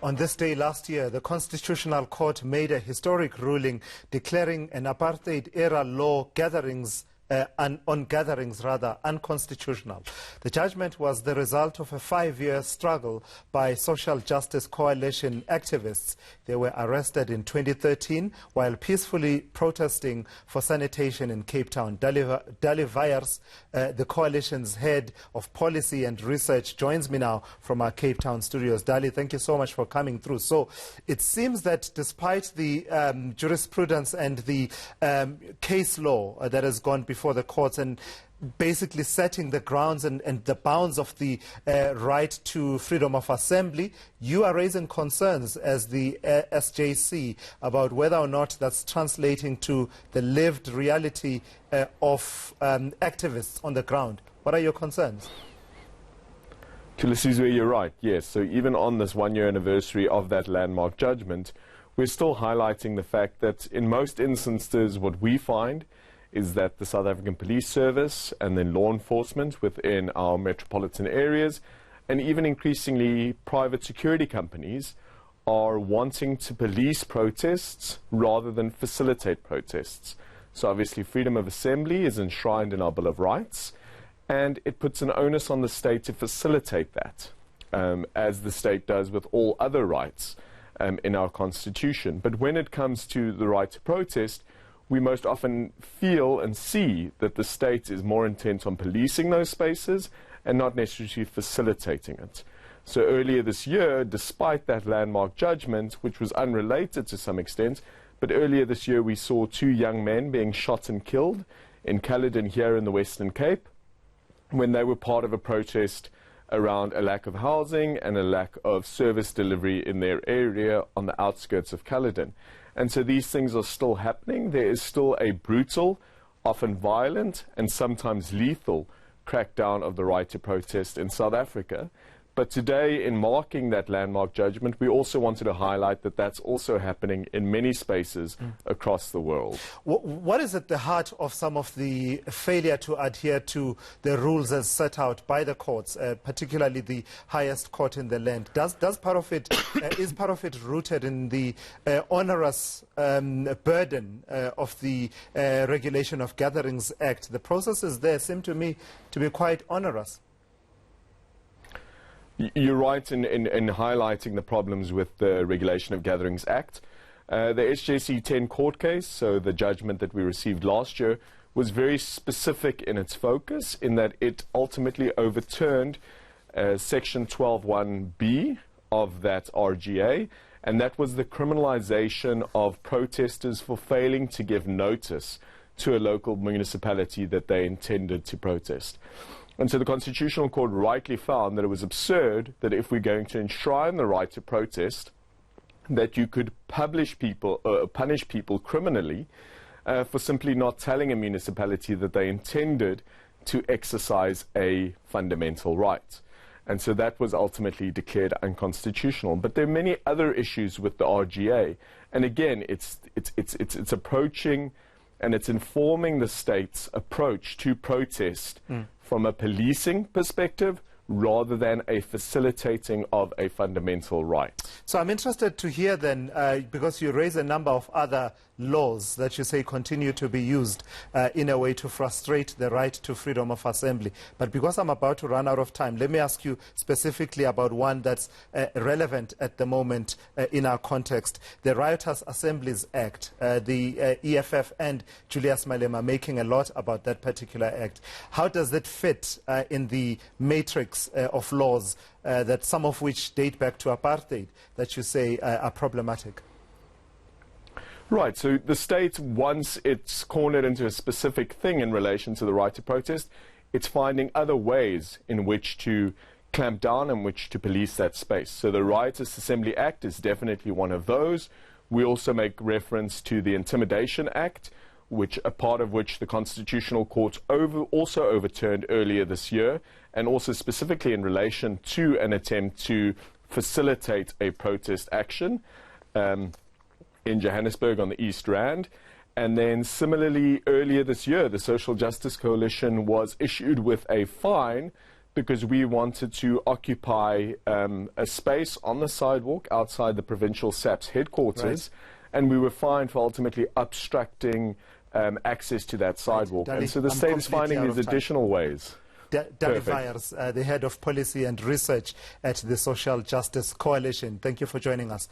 On this day last year, the Constitutional Court made a historic ruling declaring an apartheid-era law on gatherings unconstitutional. The judgment was the result of a 5-year struggle by social justice coalition activists. They were arrested in 2013 while peacefully protesting for sanitation in Cape Town. Dalli Weyers, the coalition's head of policy and research, joins me now from our Cape Town studios. Dalli, thank you so much for coming through. So it seems that despite the jurisprudence and the case law that has gone before the courts and basically setting the grounds and the bounds of the right to freedom of assembly, you are raising concerns as the SJC about whether or not that's translating to the lived reality of activists on the ground. What are your concerns? Ulysses, you're right, yes. So even on this 1-year anniversary of that landmark judgment, we're still highlighting the fact that in most instances what we find is that the South African Police Service and then law enforcement within our metropolitan areas and even increasingly private security companies are wanting to police protests rather than facilitate protests. So obviously freedom of assembly is enshrined in our Bill of Rights, and it puts an onus on the state to facilitate that, as the state does with all other rights in our Constitution. But when it comes to the right to protest, we most often feel and see that the state is more intent on policing those spaces and not necessarily facilitating it. So earlier this year, despite that landmark judgment, which was unrelated to some extent, but earlier this year we saw 2 young men being shot and killed in Caledon here in the Western Cape when they were part of a protest around a lack of housing and a lack of service delivery in their area on the outskirts of Caledon. And so these things are still happening. There is still a brutal, often violent, and sometimes lethal crackdown of the right to protest in South Africa. But today, in marking that landmark judgment, we also wanted to highlight that that's also happening in many spaces across the world. What is at the heart of some of the failure to adhere to the rules as set out by the courts, particularly the highest court in the land? Does part of it is part of it rooted in the onerous burden of the Regulation of Gatherings Act? The processes there seem to me to be quite onerous. You're right in highlighting the problems with the Regulation of Gatherings Act. The SJC 10 court case, so the judgment that we received last year, was very specific in its focus in that it ultimately overturned Section 12(1)(b) of that RGA, and that was the criminalization of protesters for failing to give notice to a local municipality that they intended to protest. And so the Constitutional Court rightly found that it was absurd that if we're going to enshrine the right to protest, that you could punish people criminally for simply not telling a municipality that they intended to exercise a fundamental right. And so that was ultimately declared unconstitutional. But there are many other issues with the RGA. And again, it's approaching and it's informing the state's approach to protest from a policing perspective rather than a facilitating of a fundamental right. So I'm interested to hear then, because you raise a number of other laws that you say continue to be used in a way to frustrate the right to freedom of assembly. But because I'm about to run out of time, let me ask you specifically about one that's relevant at the moment in our context, the Riotous Assemblies Act. The EFF and Julius Malema making a lot about that particular act. How does that fit in the matrix of laws that some of which date back to apartheid that you say are problematic? Right, so the state, once it's cornered into a specific thing in relation to the right to protest, it's finding other ways in which to clamp down and which to police that space. So the Riotous Assembly Act is definitely one of those. We also make reference to the Intimidation Act, which a part of which the Constitutional Court also overturned earlier this year, and also specifically in relation to an attempt to facilitate a protest action in Johannesburg on the East Rand. And then similarly, earlier this year, the Social Justice Coalition was issued with a fine because we wanted to occupy a space on the sidewalk outside the provincial SAPS headquarters, and we were fined for ultimately obstructing access to that sidewalk. Dalli, and so the state is finding these additional ways. Dalli Weyers, the head of policy and research at the Social Justice Coalition. Thank you for joining us.